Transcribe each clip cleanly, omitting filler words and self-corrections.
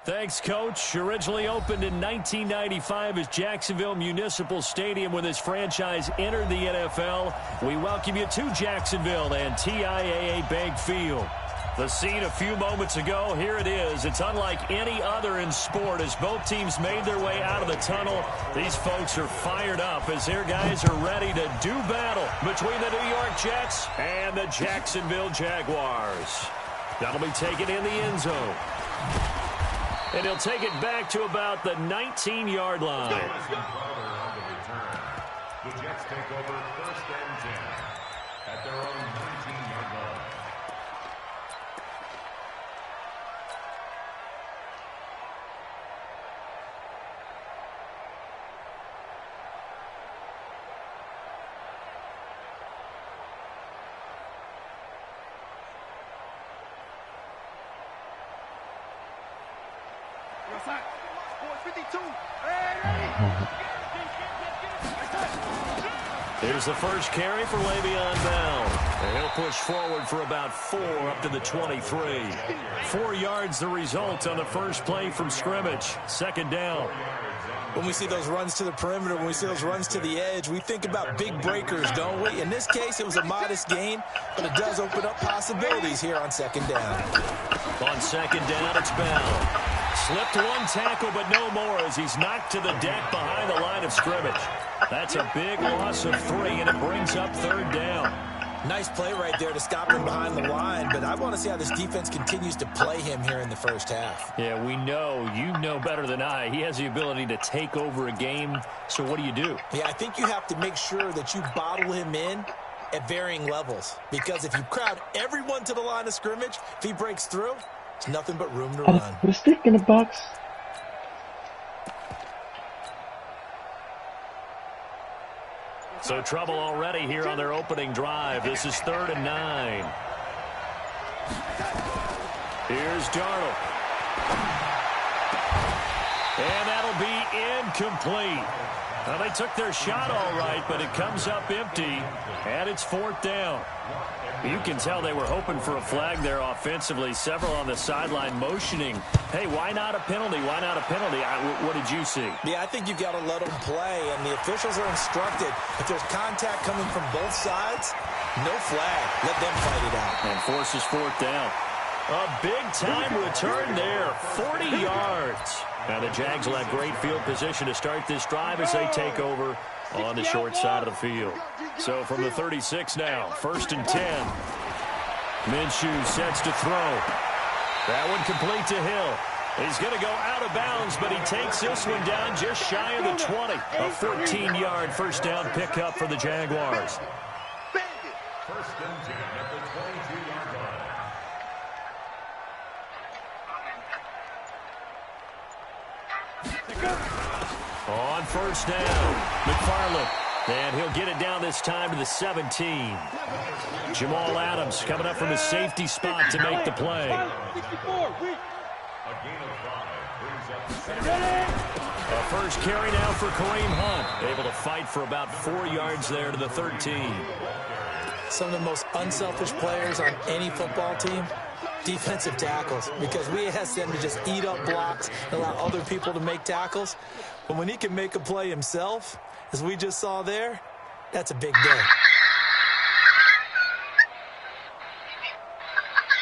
Thanks, Coach. Originally opened in 1995 as Jacksonville Municipal Stadium when this franchise entered the NFL. We welcome you to Jacksonville and TIAA Bank Field. The scene a few moments ago, here it is. It's unlike any other in sport as both teams made their way out of the tunnel. These folks are fired up as their guys are ready to do battle between the New York Jets and the Jacksonville Jaguars. That'll be taken in the end zone. And he'll take it back to about the 19-yard line. The Jets take over 1st and 10 at their own 19-yard line. Here's the first carry for Le'Veon Bell. And he'll push forward for about 4 up to the 23. 4 yards the result on the first play from scrimmage. 2nd down. When we see those runs to the perimeter, when we see those runs to the edge, we think about big breakers, don't we? In this case, it was a modest gain, but it does open up possibilities here on 2nd down. On 2nd down, it's Bell. Slipped 1 tackle, but no more as he's knocked to the deck behind the line of scrimmage. That's a big loss of 3, and it brings up 3rd down. Nice play right there to stop him behind the line, but I want to see how this defense continues to play him here in the first half. Yeah, we know. You know better than I. He has the ability to take over a game, so what do you do? Yeah, I think you have to make sure that you bottle him in at varying levels, because if you crowd everyone to the line of scrimmage, if he breaks through, it's nothing but room to run. Put a stick in the box. So trouble already here on their opening drive. This is 3rd and 9. Here's Darnold. And that'll be incomplete. Well, they took their shot all right, but it comes up empty, and it's 4th down. You can tell they were hoping for a flag there offensively. Several on the sideline motioning, hey, why not a penalty? Why not a penalty? What did you see? Yeah, I think you've got to let them play, and the officials are instructed. If there's contact coming from both sides, no flag. Let them fight it out. And forces 4th down. A big-time return there, 40 yards. Now the Jags will have great field position to start this drive as they take over on the short side of the field. So from the 36 now, 1st and 10. Minshew sets to throw. That one complete to Hill. He's going to go out of bounds, but he takes this one down just shy of the 20. A 14-yard first down pickup for the Jaguars. 1st and 10 at the 22-yard line. On 1st down, McFarland. And he'll get it down this time to the 17. Jamal Adams coming up from his safety spot to make the play. A first carry now for Kareem Hunt. Able to fight for about 4 yards there to the 13. Some of the most unselfish players on any football team, defensive tackles, because we ask them to just eat up blocks and allow other people to make tackles. But when he can make a play himself, as we just saw there, that's a big day.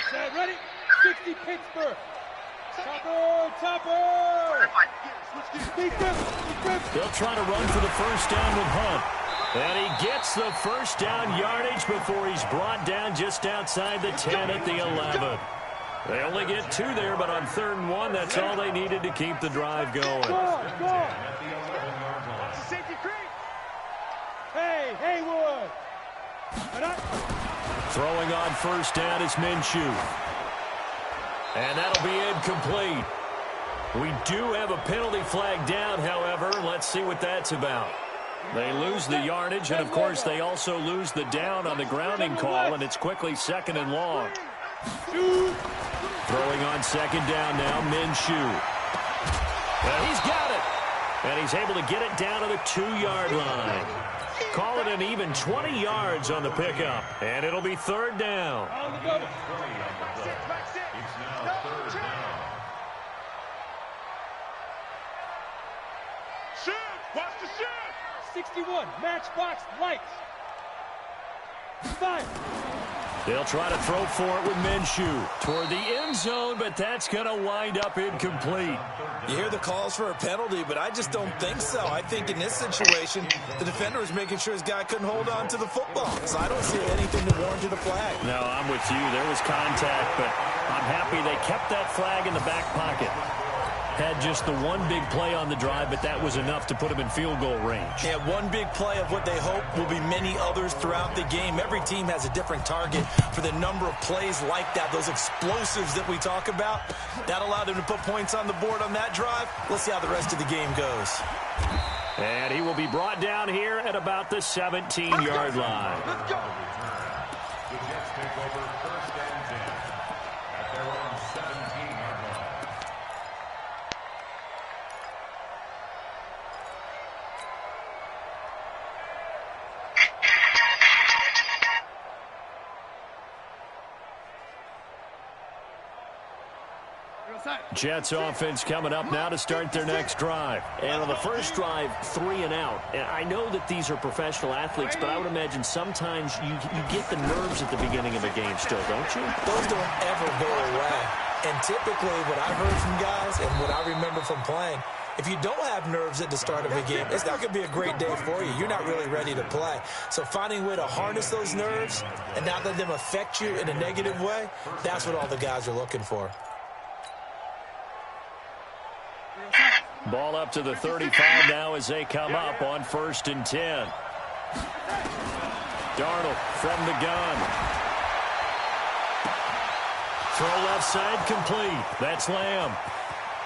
Set, ready? 60 Pittsburgh. Topper. They'll try to run for the first down with Hunt. And he gets the first down yardage before he's brought down just outside the 10 at the 11. They only get 2 there, but on 3rd and 1, that's all they needed to keep the drive going. Hey, Haywood. Throwing on first down is Minshew. And that'll be incomplete. We do have a penalty flag down, however. Let's see what that's about. They lose the yardage, and, of course, they also lose the down on the grounding call, and it's quickly 2nd and long. Throwing on 2nd down now, Minshew. Well, he's got it. And he's able to get it down to the 2-yard line. Call it an even 20 yards on the pickup, and it'll be 3rd down. Watch the shot. 61, matchbox lights. Fire. They'll try to throw for it with Minshew toward the end zone, but that's going to wind up incomplete. You hear the calls for a penalty, but I just don't think so. I think in this situation, the defender was making sure his guy couldn't hold on to the football. So I don't see anything to warrant the flag. No, I'm with you. There was contact, but I'm happy they kept that flag in the back pocket. Had just the one big play on the drive, but that was enough to put him in field goal range. Yeah, one big play of what they hope will be many others throughout the game. Every team has a different target for the number of plays like that, those explosives that we talk about. That allowed them to put points on the board on that drive. Let's see how the rest of the game goes. And he will be brought down here at about the 17-yard line. Let's go. The Jets take over first and 10 at their own 17-yard line. Jets offense coming up now to start their next drive. And on the first drive, 3 and out. And I know that these are professional athletes, but I would imagine sometimes you get the nerves at the beginning of a game still, don't you? Those don't ever go away. And typically what I've heard from guys and what I remember from playing, if you don't have nerves at the start of a game, it's not going to be a great day for you. You're not really ready to play. So finding a way to harness those nerves and not let them affect you in a negative way, that's what all the guys are looking for. Ball up to the 35 now as they come up on 1st and 10. Darnold from the gun. Throw left side complete. That's Lamb.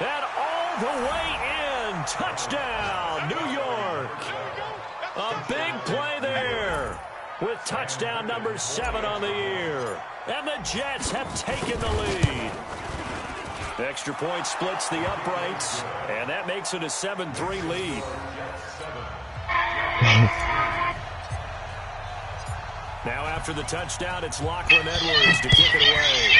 And all the way in. Touchdown, New York. A big play there with touchdown number 7 on the year. And the Jets have taken the lead. Extra point splits the uprights, and that makes it a 7-3 lead. Now after the touchdown, it's Lachlan Edwards to kick it away.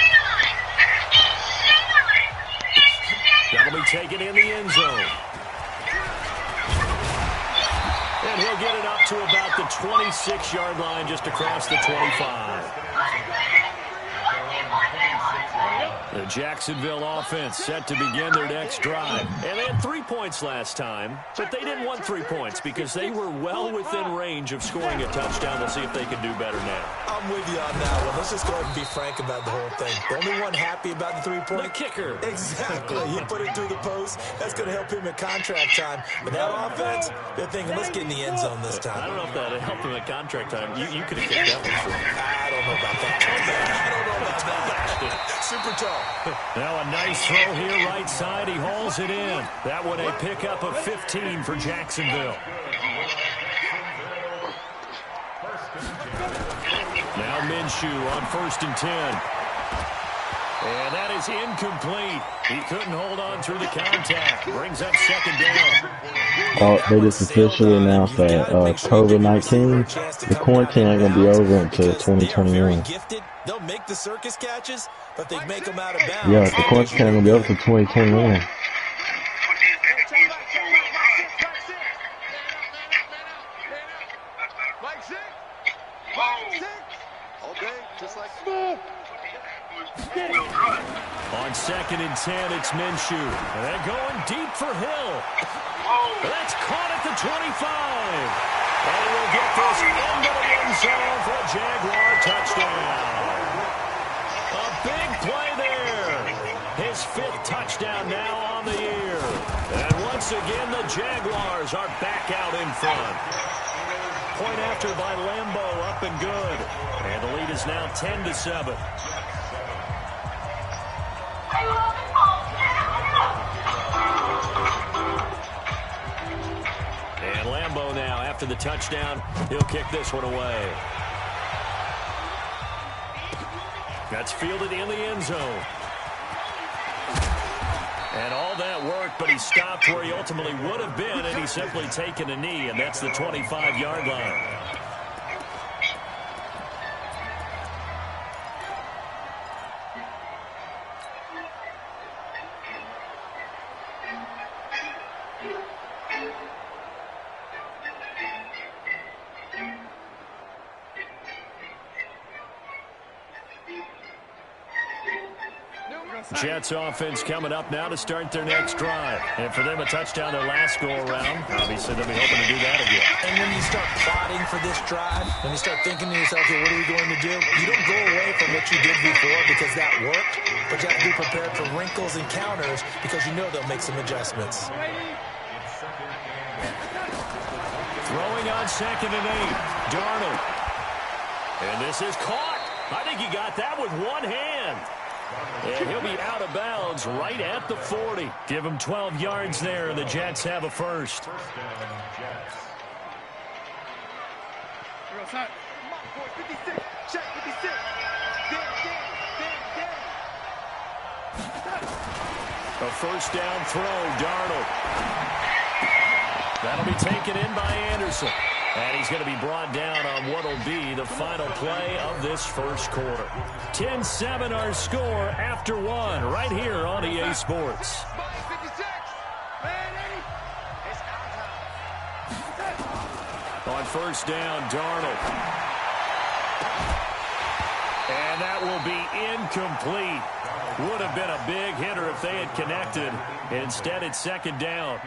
That'll be taken in the end zone. And he'll get it up to about the 26-yard line, just across the 25. The Jacksonville offense set to begin their next drive. And they had 3 points last time, but they didn't want 3 points because they were well within range of scoring a touchdown. We'll see if they can do better now. I'm with you on that one. Let's just go ahead and be frank about the whole thing. The only one happy about the 3-point. The kicker. Exactly. You put it through the post. That's going to help him at contract time. But that offense, they're thinking, let's get in the end zone this time. I don't know if that helped him at contract time. You could have kicked that one. I don't know about that. I don't know about that. Super tall. Now a nice throw here right side. He hauls it in. That one a pickup of 15 for Jacksonville. Now Minshew on 1st and 10. And that is incomplete. He couldn't hold on through the contact. Brings up 2nd down. Oh, they just officially announced that COVID-19, the quarantine ain't going to be over until 2021. They'll make the circus catches, but they make them out of bounds. Yeah, the quarantine ain't going to be over until 2021. On 2nd and 10, it's Minshew. And they're going deep for Hill. That's caught at the 25. And he will get this into the end zone for a Jaguar touchdown. A big play there. His 5th touchdown now on the year. And once again, the Jaguars are back out in front. Point after by Lambeau, up and good. And the lead is now 10-7. And Lambeau now, after the touchdown, he'll kick this one away. That's fielded in the end zone. And all that work, but he stopped where he ultimately would have been, and he's simply taken a knee, and that's the 25-yard line. Jets offense coming up now to start their next drive. And for them, a touchdown their last go-around. Obviously, they'll be hoping to do that again. And when you start plotting for this drive, when you start thinking to yourself, okay, what are we going to do? You don't go away from what you did before because that worked, but you have to be prepared for wrinkles and counters because you know they'll make some adjustments. Throwing on 2nd and 8, Darnold. And this is caught. I think he got that with one hand. And he'll be out of bounds right at the 40. Give him 12 yards there, and the Jets have a first. A first down throw, Darnold. That'll be taken in by Anderson. And he's going to be brought down on what will be the final play of this first quarter. 10-7 our score after one right here on EA Sports. On first down, Darnold. And that will be incomplete. Would have been a big hitter if they had connected. Instead, it's 2nd down.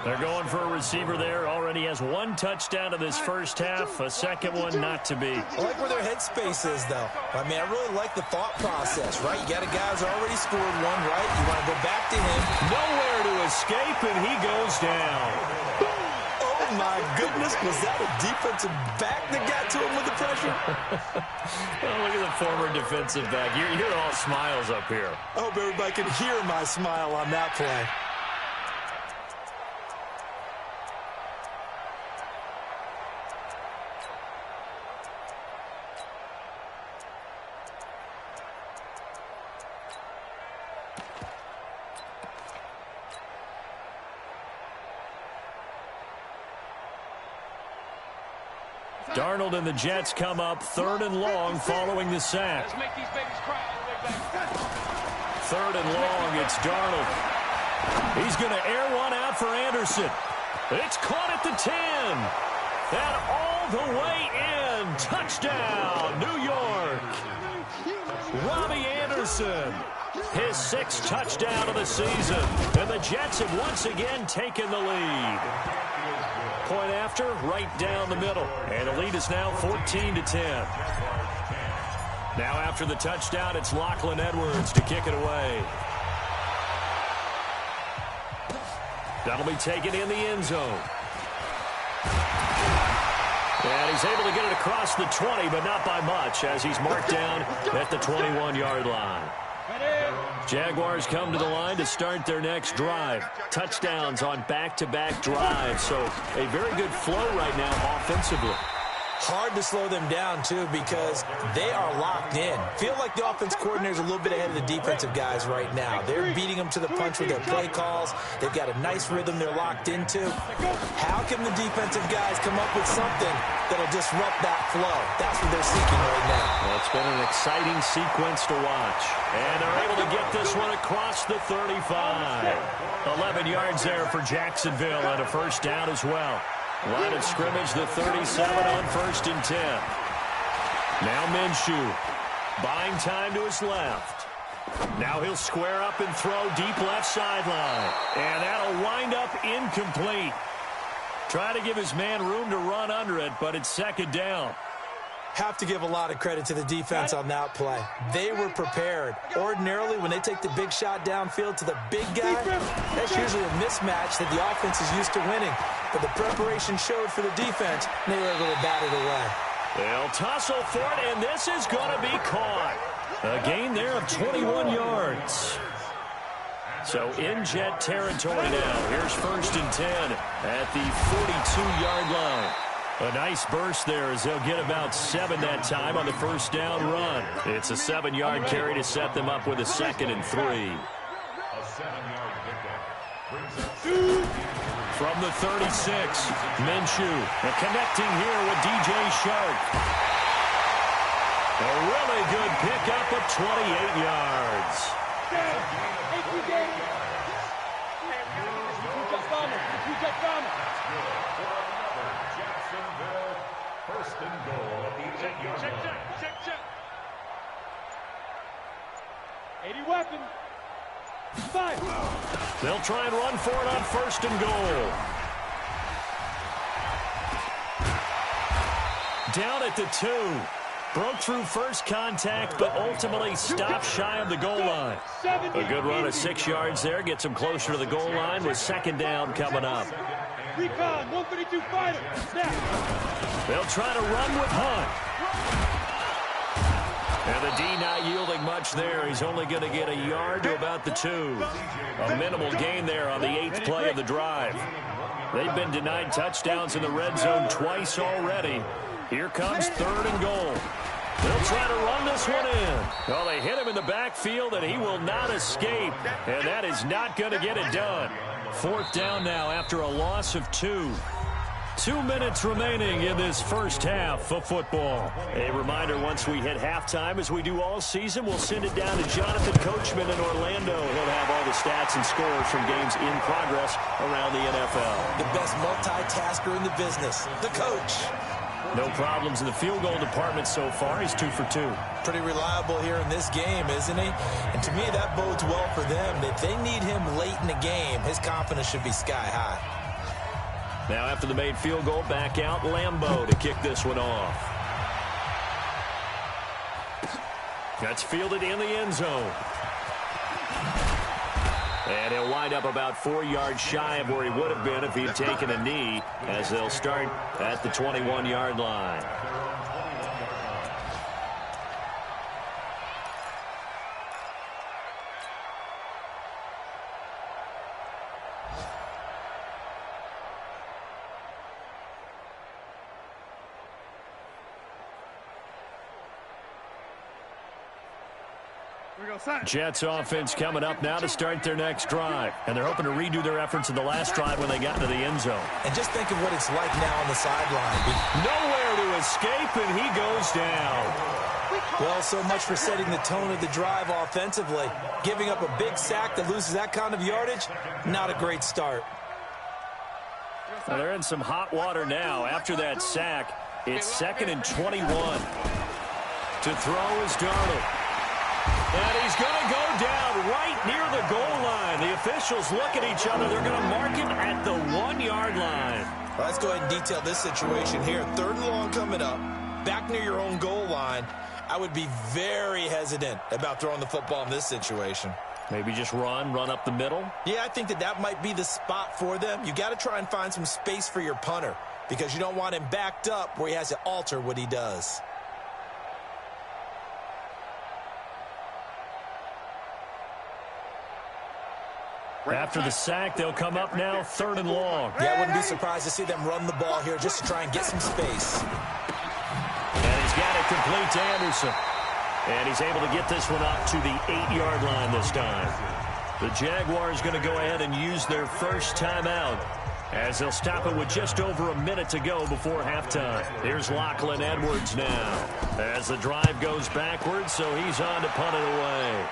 They're going for a receiver there. Already has one touchdown in this first half. A second one not to be. I like where their headspace is, though. I mean, I really like the thought process, right? You got a guy who's already scored one, right? You want to go back to him. Nowhere to escape, and he goes down. Oh, my goodness. Was that a defensive back that got to him with the pressure? Well, look at the former defensive back. You're all smiles up here. I hope everybody can hear my smile on that play. Darnold and the Jets come up 3rd and long following the sack. 3rd and long, it's Darnold. He's going to air one out for Anderson. It's caught at the 10. And all the way in. Touchdown, New York. Robbie Anderson. His 6th touchdown of the season. And the Jets have once again taken the lead. Point after, right down the middle. And the lead is now 14-10. Now after the touchdown, it's Lachlan Edwards to kick it away. That'll be taken in the end zone. And he's able to get it across the 20, but not by much, as he's marked down at the 21-yard line. Jaguars come to the line to start their next drive. Touchdowns on back-to-back drives, so a very good flow right now offensively. Hard to slow them down, too, because they are locked in. Feel like the offense coordinator's a little bit ahead of the defensive guys right now. They're beating them to the punch with their play calls. They've got a nice rhythm they're locked into. How can the defensive guys come up with something that'll disrupt that flow? That's what they're seeking right now. Well, it's been an exciting sequence to watch. And they're able to get this one across the 35. 11 yards there for Jacksonville and a first down as well. Line of scrimmage, the 37 on 1st and 10. Now Minshew buying time to his left. Now he'll square up and throw deep left sideline. And that'll wind up incomplete. Try to give his man room to run under it, but it's 2nd down. Have to give a lot of credit to the defense on that play. They were prepared. Ordinarily, when they take the big shot downfield to the big guy, that's usually a mismatch that the offense is used to winning. But the preparation showed for the defense, and they were able to bat it away. They'll tussle for it, and this is going to be caught. A gain there of 21 yards. So in Jet territory now. Here's 1st and 10 at the 42-yard line. A nice burst there as they'll get about 7 that time on the first down run. It's a 7-yard carry to set them up with a 2nd and 3. A 7-yard pickup. From the 36, Minshew. And connecting here with DJ Shark. A really good pickup of 28 yards. Jacksonville, 1st and goal at the 8-yard line. Check. 80 weapon. 5. They'll try and run for it on 1st and goal. Down at the 2. Broke through first contact, but ultimately stopped shy of the goal line. A good run of 6 yards there. Gets him closer to the goal line with 2nd down coming up. Recon, 132 fighter. Snap. They'll try to run with Hunt. And the D not yielding much there. He's only going to get a yard to about the 2. A minimal gain there on the 8th play of the drive. They've been denied touchdowns in the red zone twice already. Here comes 3rd and goal. They'll try to run this one in. Well, they hit him in the backfield, and he will not escape. And that is not going to get it done. 4th down now after a loss of 2. 2 minutes remaining in this first half of football. A reminder, once we hit halftime, as we do all season, we'll send it down to Jonathan Coachman in Orlando. He'll have all the stats and scores from games in progress around the NFL. The best multitasker in the business, the coach. No problems in the field goal department so far. He's 2 for 2. Pretty reliable here in this game, isn't he? And to me, that bodes well for them. If they need him late in the game, his confidence should be sky high. Now after the made field goal, back out Lambeau to kick this one off. That's fielded in the end zone. And he'll wind up about 4 yards shy of where he would have been if he had taken a knee, as they'll start at the 21-yard line. Jets offense coming up now to start their next drive. And they're hoping to redo their efforts in the last drive when they got into the end zone. And just think of what it's like now on the sideline. Nowhere to escape, and he goes down. Well, so much for setting the tone of the drive offensively. Giving up a big sack that loses that kind of yardage, not a great start. Well, they're in some hot water now. After that sack, it's 2nd and 21. To throw is Darnold. And he's going to go down right near the goal line. The officials look at each other. They're going to mark him at the 1-yard line. Well, let's go ahead and detail this situation here. 3rd and long coming up, back near your own goal line. I would be very hesitant about throwing the football in this situation. Maybe just run up the middle? Yeah, I think that might be the spot for them. You got to try and find some space for your punter because you don't want him backed up where he has to alter what he does. After the sack, they'll come up now 3rd and long. Yeah, I wouldn't be surprised to see them run the ball here just to try and get some space. And he's got it complete to Anderson. And he's able to get this one up to the 8-yard line this time. The Jaguars going to go ahead and use their first timeout as they'll stop it with just over a minute to go before halftime. Here's Lachlan Edwards now as the drive goes backwards, so he's on to punt it away.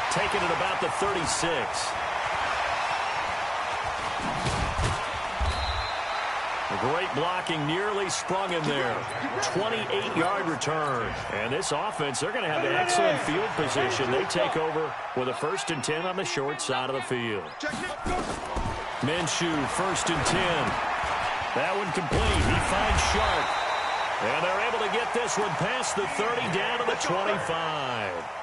Taking it about the 36. Great blocking, nearly sprung in there. 28-yard return. And this offense, they're going to have an excellent field position. They take over with a 1st and 10 on the short side of the field. Minshew, 1st and 10. That one complete. He finds Sharp. And they're able to get this one past the 30 down to the 25.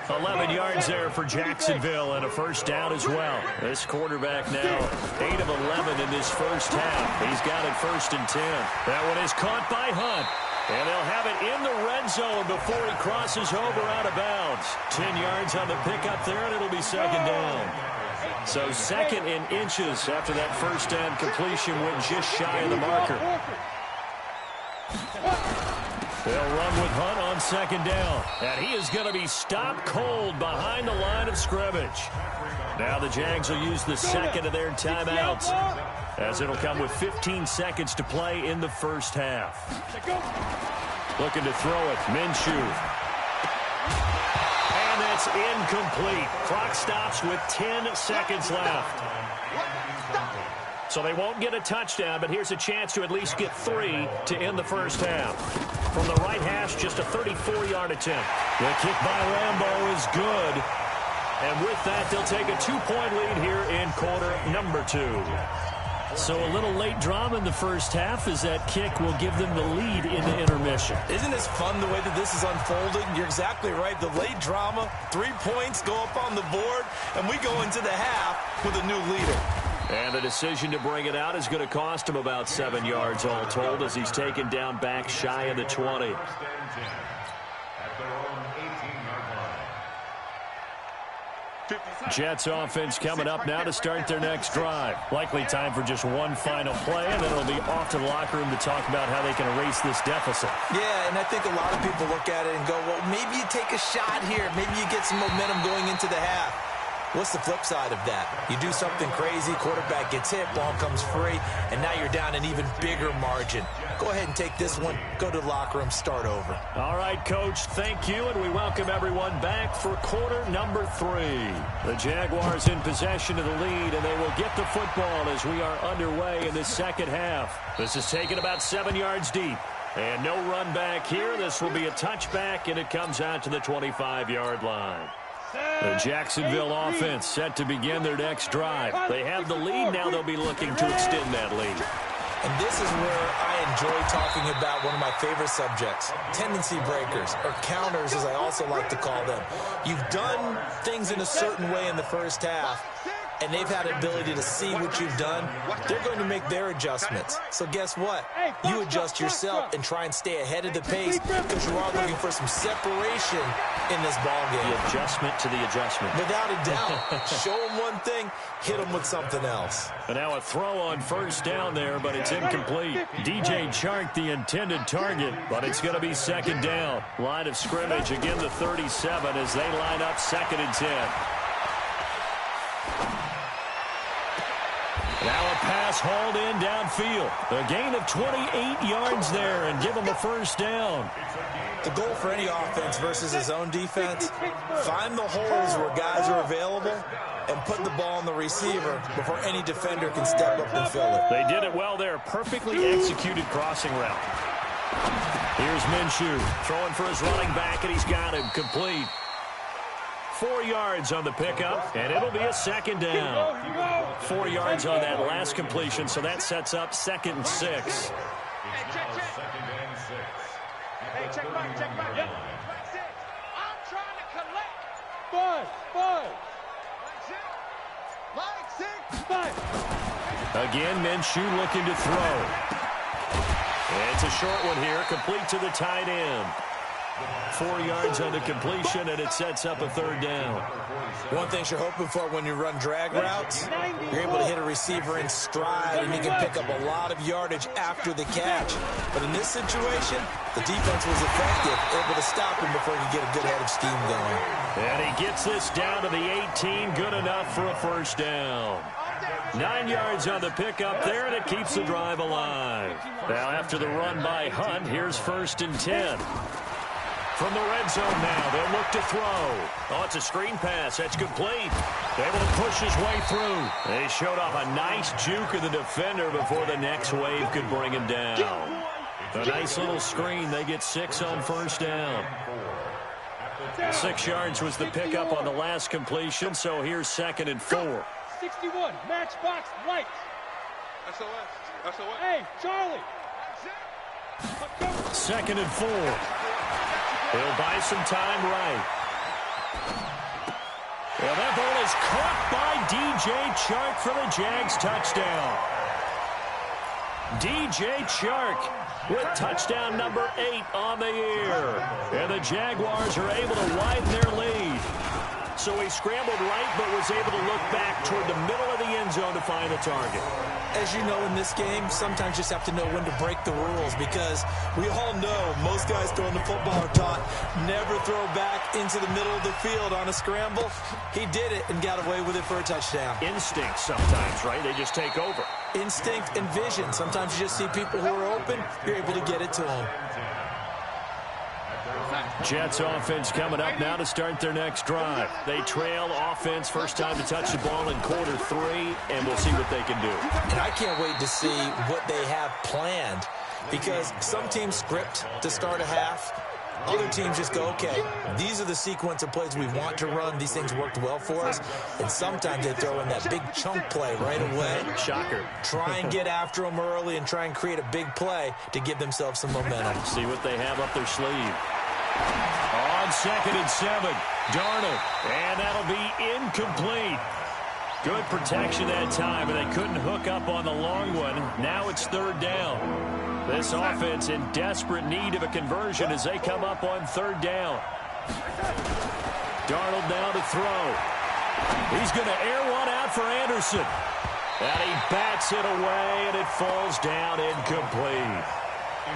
11 yards there for Jacksonville and a 1st down as well. This quarterback now 8 of 11 in this first half. He's got it 1st and 10. That one is caught by Hunt. And they'll have it in the red zone before he crosses over out of bounds. 10 yards on the pickup there, and it'll be 2nd down. So 2nd in inches after that 1st down completion went just shy of the marker. They'll run with Hunt on 2nd down. And he is going to be stopped cold behind the line of scrimmage. Now the Jags will use the 2nd of their timeouts, as it'll come with 15 seconds to play in the first half. Looking to throw it. Minshew. And that's incomplete. Clock stops with 10 seconds left. So they won't get a touchdown, but here's a chance to at least get 3 to end the first half. From the right hash, just a 34-yard attempt. The kick by Lambeau is good. And with that, they'll take a 2-point lead here in quarter number 2. So a little late drama in the first half as that kick will give them the lead in the intermission. Isn't this fun the way that this is unfolding? You're exactly right. The late drama, 3 points go up on the board, and we go into the half with a new leader. And the decision to bring it out is going to cost him about 7 yards all told as he's taken down back shy of the 20. Jets offense coming up now to start their next drive. Likely time for just one final play, and then it'll be off to the locker room to talk about how they can erase this deficit. Yeah, and I think a lot of people look at it and go, well, maybe you take a shot here. Maybe you get some momentum going into the half. What's the flip side of that? You do something crazy, quarterback gets hit, ball comes free, and now you're down an even bigger margin. Go ahead and take this one, go to the locker room, start over. All right, Coach, thank you, and we welcome everyone back for quarter number 3. The Jaguars in possession of the lead, and they will get the football as we are underway in the second half. This is taken about 7 yards deep, and no run back here. This will be a touchback, and it comes out to the 25-yard line. The Jacksonville offense set to begin their next drive. They have the lead. Now they'll be looking to extend that lead. And this is where I enjoy talking about one of my favorite subjects, tendency breakers, or counters as I also like to call them. You've done things in a certain way in the first half, and they've had the ability to see what you've done. They're going to make their adjustments. So guess what? You adjust yourself and try and stay ahead of the pace because you are looking for some separation in this ball game. The adjustment to the adjustment. Without a doubt. Show them one thing, hit them with something else. And now a throw on first down there, but it's incomplete. DJ Chark, the intended target, but it's going to be second down. Line of scrimmage, again the 37 as they line up 2nd and 10. Now a pass hauled in downfield. A gain of 28 yards there and give them a first down. The goal for any offense versus his own defense, find the holes where guys are available and put the ball on the receiver before any defender can step up and fill it. They did it well there. Perfectly executed crossing route. Here's Minshew throwing for his running back, and he's got him complete. 4 yards on the pickup, and it'll be a second down. 4 yards on that last completion, so that sets up 2nd and 6. Hey, check back. Yep. I'm trying to collect. 5. Again, Minshew looking to throw. And it's a short one here, complete to the tight end. 4 yards on the completion, and it sets up a 3rd down. One thing you're hoping for when you run drag routes, you're able to hit a receiver in stride, and you can pick up a lot of yardage after the catch. But in this situation, the defense was effective, able to stop him before he could get a good head of steam going. And he gets this down to the 18, good enough for a first down. 9 yards on the pickup there, and it keeps the drive alive. Now after the run by Hunt, here's 1st and 10. From the red zone now, they'll look to throw. Oh, it's a screen pass. That's complete. Able to push his way through. They showed off a nice juke of the defender before the next wave could bring him down. A nice little screen. They get 6 on first down. 6 yards was the pickup on the last completion, so here's 2nd and 4. 61, matchbox lights. Hey, Charlie. 2nd and 4. He'll buy some time right. Well, that ball is caught by DJ Chark for the Jags touchdown. DJ Chark with touchdown number 8 on the year. And the Jaguars are able to widen their lead. So he scrambled right but was able to look back toward the middle of the end zone to find the target. As you know, in this game, sometimes you just have to know when to break the rules because we all know most guys throwing the football are taught never throw back into the middle of the field on a scramble. He did it and got away with it for a touchdown. Instinct sometimes, right? They just take over. Instinct and vision. Sometimes you just see people who are open, you're able to get it to them. Jets offense coming up now to start their next drive. They trail offense, first time to touch the ball in quarter 3, and we'll see what they can do. And I can't wait to see what they have planned, because some teams script to start a half. Other teams just go, okay, these are the sequence of plays we want to run. These things worked well for us. And sometimes they throw in that big chunk play right away. Shocker. Try and get after them early and try and create a big play to give themselves some momentum. See what they have up their sleeve. On 2nd and 7, Darnold. And that'll be incomplete. Good protection that time, and they couldn't hook up on the long one. Now it's 3rd down. This offense in desperate need of a conversion as they come up on 3rd down. Darnold now to throw. He's going to air one out for Anderson. And he bats it away, and it falls down incomplete.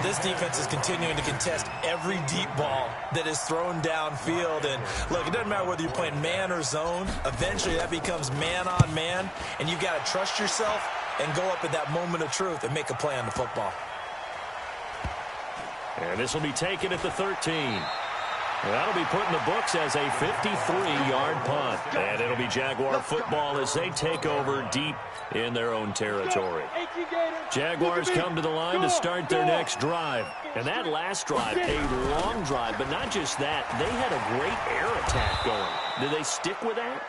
This defense is continuing to contest every deep ball that is thrown downfield. And, look, it doesn't matter whether you're playing man or zone. Eventually, that becomes man-on-man, and you've got to trust yourself and go up at that moment of truth and make a play on the football. And this will be taken at the 13. That'll be put in the books as a 53-yard punt. And it'll be Jaguar football as they take over deep in their own territory. Jaguars come to the line to start their next drive. And that last drive, a long drive, but not just that. They had a great air attack going. Did they stick with that?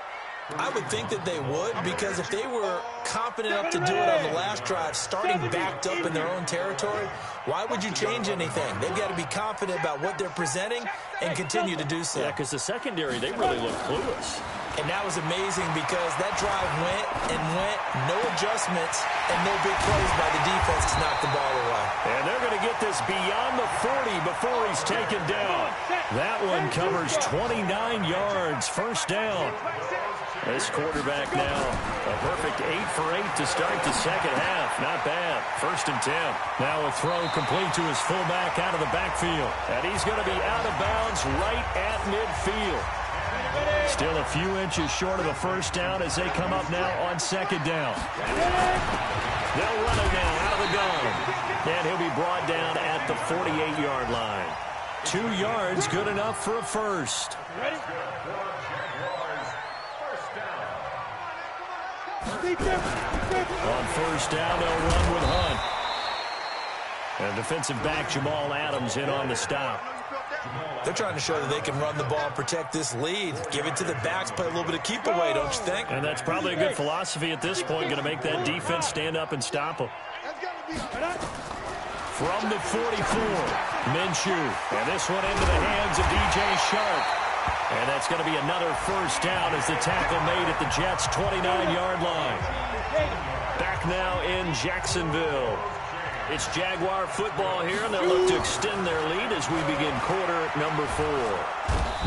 I would think that they would, because if they were confident enough to do it on the last drive, starting backed up in their own territory, why would you change anything? They've got to be confident about what they're presenting and continue to do so. Yeah, because the secondary, they really look clueless. And that was amazing because that drive went and went, no adjustments, and no big plays by the defense to knock the ball away. And they're going to get this beyond the 40 before he's taken down. That one covers 29 yards, 1st down. This quarterback now, a perfect 8 for 8 to start the 2nd half. Not bad. 1st and 10. Now a throw complete to his fullback out of the backfield. And he's going to be out of bounds right at midfield. Still a few inches short of a 1st down as they come up now on 2nd down. They'll run it now out of the gun. And he'll be brought down at the 48-yard line. 2 yards, good enough for a first. Ready? On 1st down, they'll run with Hunt. And defensive back Jamal Adams in on the stop. They're trying to show that they can run the ball, protect this lead, give it to the backs, play a little bit of keep away, don't you think? And that's probably a good philosophy at this point, going to make that defense stand up and stop them. From the 44, Minshew. And this one into the hands of DJ Shark. And that's going to be another 1st down as the tackle made at the Jets' 29-yard line. Back now in Jacksonville. It's Jaguar football here, and they'll look to extend their lead as we begin quarter number 4.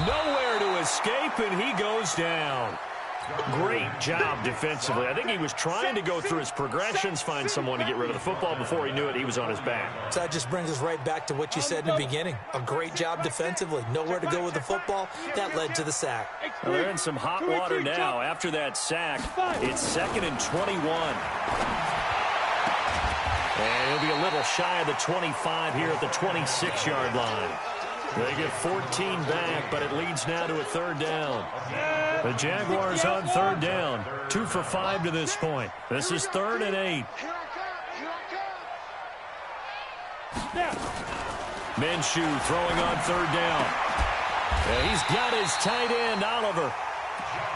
Nowhere to escape, and he goes down. Great job defensively. I think he was trying to go through his progressions, find someone to get rid of the football. Before he knew it, he was on his back. So that just brings us right back to what you said in the beginning. A great job defensively. Nowhere to go with the football. That led to the sack. Well, they're in some hot water now. After that sack, it's 2nd and 21. And he'll be a little shy of the 25 here at the 26-yard line. They get 14 back, but it leads now to a 3rd down. The Jaguars on 3rd down. 2 for 5 to this point. This is 3rd and 8. Minshew throwing on 3rd down. And he's got his tight end, Oliver.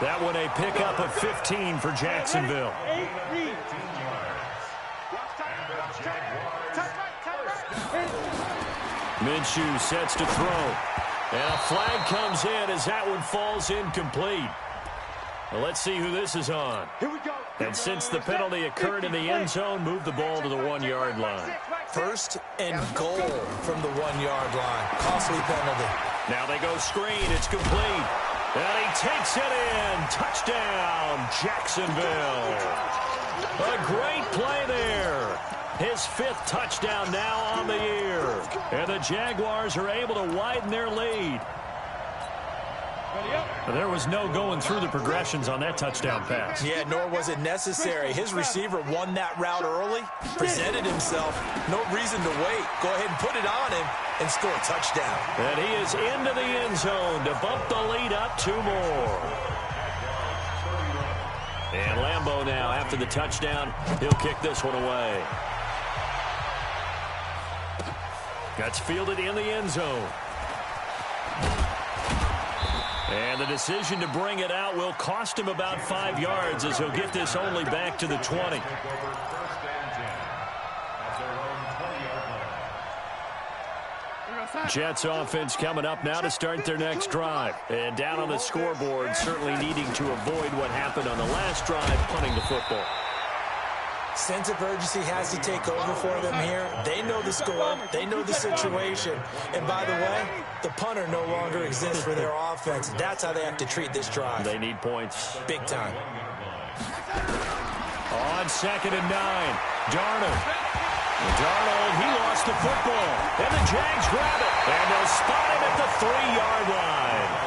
That one a pickup of 15 for Jacksonville. Minshew sets to throw. And a flag comes in as that one falls incomplete. Well, let's see who this is on. And since the penalty occurred in the end zone, move the ball to the 1-yard line. 1st and goal from the 1-yard line. Costly penalty. Now they go screen. It's complete. And he takes it in. Touchdown, Jacksonville. A great play there. His 5th touchdown now on the year. And the Jaguars are able to widen their lead. There was no going through the progressions on that touchdown pass. Yeah, nor was it necessary. His receiver won that route early, presented himself. No reason to wait. Go ahead and put it on him and score a touchdown. And he is into the end zone to bump the lead up 2 more. And Lambeau now, after the touchdown, he'll kick this one away. That's fielded in the end zone. And the decision to bring it out will cost him about 5 yards as he'll get this only back to the 20. Jets offense coming up now to start their next drive. And down on the scoreboard, certainly needing to avoid what happened on the last drive, punting the football. Sense of urgency has to take over for them here. They know the score. They know the situation. And by the way, the punter no longer exists for their offense. That's how they have to treat this drive. They need points. Big time. On 2nd and 9, Darnold, he lost the football. And the Jags grab it. And they'll spot him at the 3-yard line.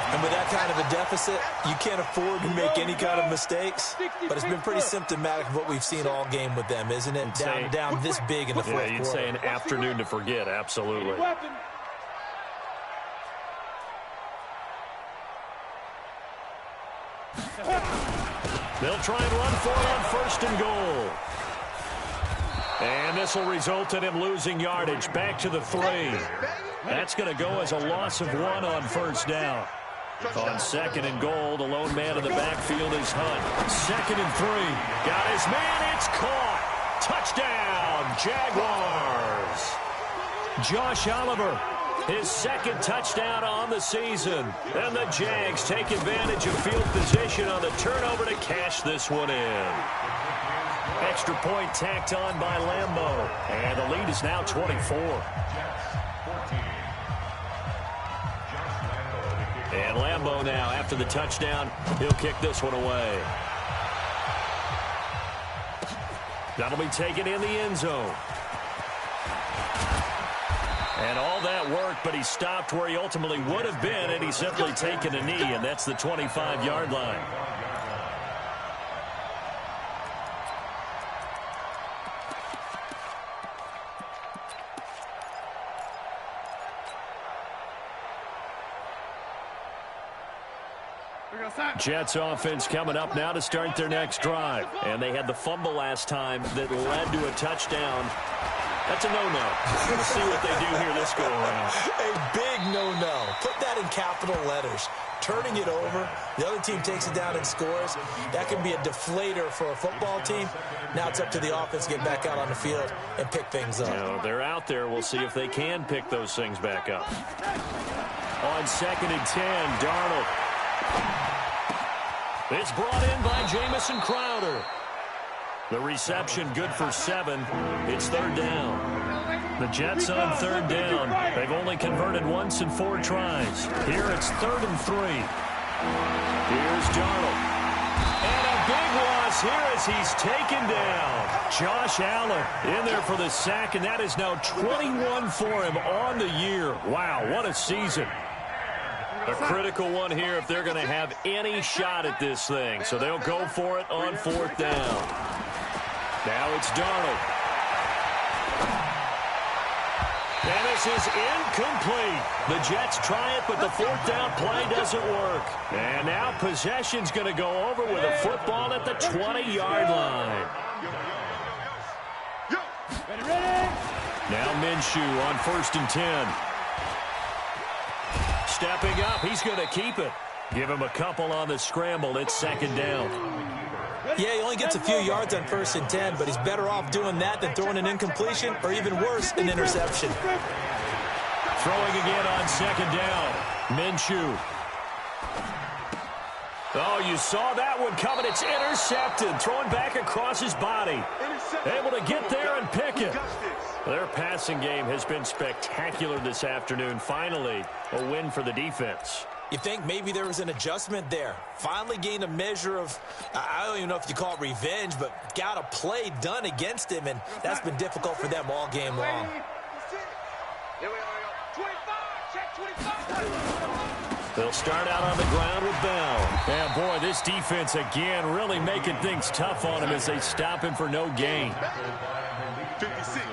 And with that kind of a deficit, you can't afford to make any kind of mistakes. But it's been pretty symptomatic of what we've seen all game with them, isn't it? Down this big in the fourth quarter. Yeah, you'd say an afternoon to forget, absolutely. They'll try and run for it on 1st and goal. And this will result in him losing yardage back to the 3. That's going to go as a loss of 1 on 1st down. On 2nd and goal, the lone man in the backfield is Hunt. 2nd and 3. Got his man. It's caught. Touchdown, Jaguars. Josh Oliver, his 2nd touchdown on the season. And the Jags take advantage of field position on the turnover to cash this one in. Extra point tacked on by Lambeau. And the lead is now 24. And Lambeau now, after the touchdown, he'll kick this one away. That'll be taken in the end zone. And all that work, but he stopped where he ultimately would have been, and he's simply taken a knee, and that's the 25-yard line. Jets offense coming up now to start their next drive. And they had the fumble last time that led to a touchdown. That's a no-no. We'll see what they do here this go-around. A big no-no. Put that in capital letters. Turning it over, the other team takes it down and scores. That can be a deflator for a football team. Now it's up to the offense to get back out on the field and pick things up. You know, they're out there. We'll see if they can pick those things back up. On 2nd and 10, Darnold. It's brought in by Jamison Crowder. The reception good for 7. It's 3rd down. The Jets on 3rd down. They've only converted once in 4 tries. Here it's 3rd and 3. Here's Darnold. And a big loss here as he's taken down. Josh Allen in there for the sack, and that is now 21 for him on the year. Wow, what a season. A critical one here if they're going to have any shot at this thing. So they'll go for it on 4th down. Now it's Darnold. And this is incomplete. The Jets try it, but the 4th down play doesn't work. And now possession's going to go over with a football at the 20-yard line. Now Minshew on 1st and 10. Stepping up, he's going to keep it. Give him a couple on the scramble. It's 2nd down. Yeah, he only gets a few yards on 1st and 10, but he's better off doing that than throwing an incompletion or even worse, an interception. Throwing again on 2nd down. Minshew. Oh, you saw that one coming. It's intercepted. Throwing back across his body. Able to get there and pick it. Their passing game has been spectacular this afternoon. Finally, a win for the defense. You think maybe there was an adjustment there. Finally gained a measure of, I don't even know if you call it revenge, but got a play done against him, and that's been difficult for them all game long. They'll start out on the ground with Bell. And, boy, this defense, again, really making things tough on him as they stop him for no gain. 56.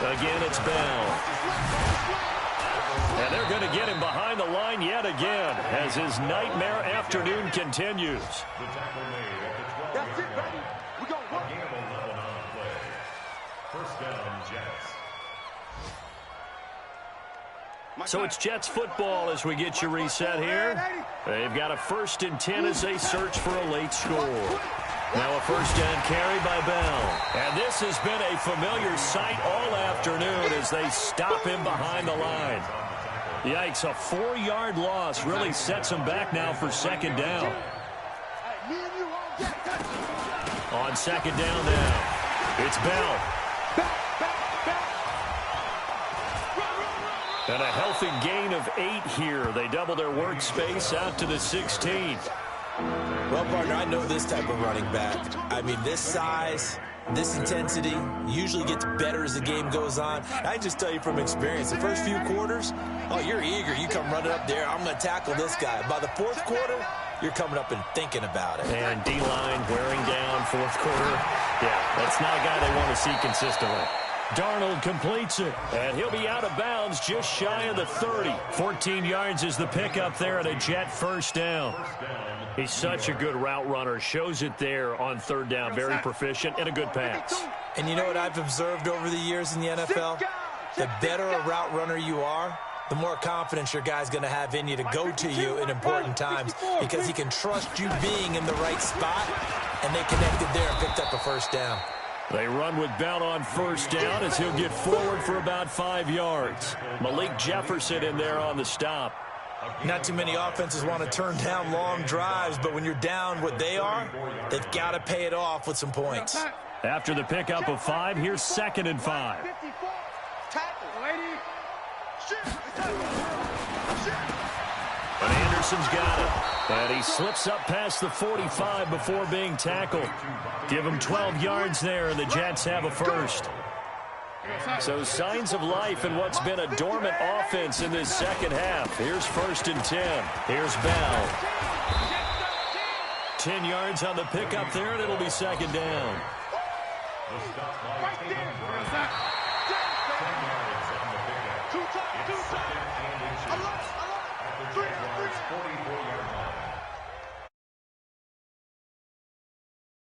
Again, it's Bell. And they're going to get him behind the line yet again as his nightmare afternoon continues. That's it, baby. We go work. First down, Jets. So it's Jets football as we get you reset here. They've got a 1st and 10 as they search for a late score. Now a first down carry by Bell. And this has been a familiar sight all afternoon as they stop him behind the line. Yikes, a 4-yard loss really sets him back now for 2nd down. On 2nd down now, it's Bell. And a healthy gain of 8 here. They double their workspace out to the 16. Well, partner, I know this type of running back. I mean, this size, this intensity usually gets better as the game goes on. I just tell you from experience, the first few quarters, oh, you're eager. You come running up there, I'm going to tackle this guy. By the 4th quarter, you're coming up and thinking about it. And D-line wearing down 4th quarter. Yeah, that's not a guy they want to see consistently. Darnold completes it, and he'll be out of bounds just shy of the 30. 14 yards is the pickup there, and a Jet first down. He's such a good route runner. Shows it there on 3rd down. Very proficient and a good pass. And you know what I've observed over the years in the NFL? The better a route runner you are, the more confidence your guy's going to have in you to go to you in important times because he can trust you being in the right spot, and they connected there and picked up a first down. They run with Bell on 1st down as he'll get forward for about 5 yards. Malik Jefferson in there on the stop. Not too many offenses want to turn down long drives, but when you're down what they are, they've got to pay it off with some points. After the pickup of 5, here's 2nd and 5. And Anderson's got it. And he slips up past the 45 before being tackled. Give him 12 yards there, and the Jets have a first. So signs of life in what's been a dormant offense in this 2nd half. Here's 1st and 10. Here's Bell. 10 yards on the pickup there, and it'll be 2nd down. Right there.